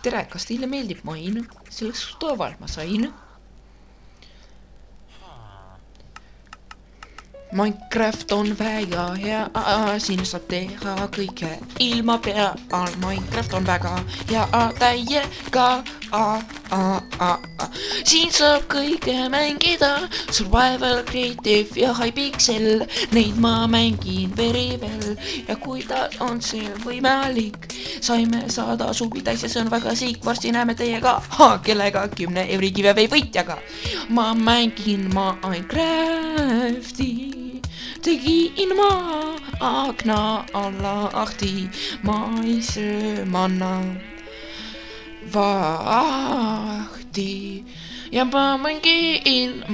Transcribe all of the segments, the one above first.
Tere, kas teile meeldib main? Selleks tuvalt ma sain. Minecraft on väga hea, siin saab teha kõike ilma peal. Minecraft on väga hea täiega. Siin saab kõike mängida, survival, creative ja Hypixel. Neid ma mängin verivel ja kuidas on see võimalik? Saime 100 subitäis ja see on väga siik. Varsti näeme teiega, kellega 10 euri giveaway võitjaga. Ma mängin Minecrafti, tegin ma akna alla ahti, ma ei söö manna vahti ja ma mängin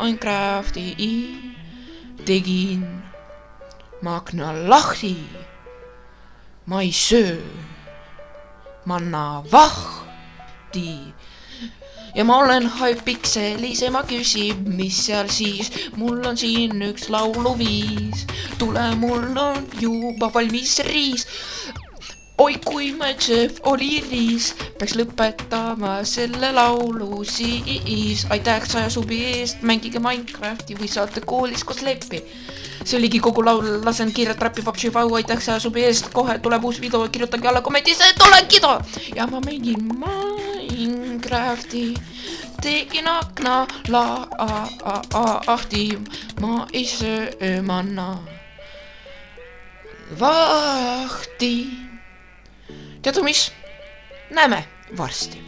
Minecrafti, tegin ma akna lahti, ma ei söö manna vahti. Ja ma olen Hypixelis ja ma küsin, mis seal siis. Mul on siin üks lauluviis. Tule, mul on juba valmis riis. Oi kui Matšev oli riis. Peaks lõpetama selle laulu siis. Aitäh 100 subi eest. Mängige Minecrafti või saate koolis koos leppi. See oligi kogu laul. Lasen kiirelt rappi papsi vau. Aitäh 100 subi eest. Kohe tuleb uus video. Kirjutage alla kommentis, et olen kido. Ja ma mängin Minecrafti, tegin akna lahti, ma ei söö manna vahti. Tead mis? Näeme varsti.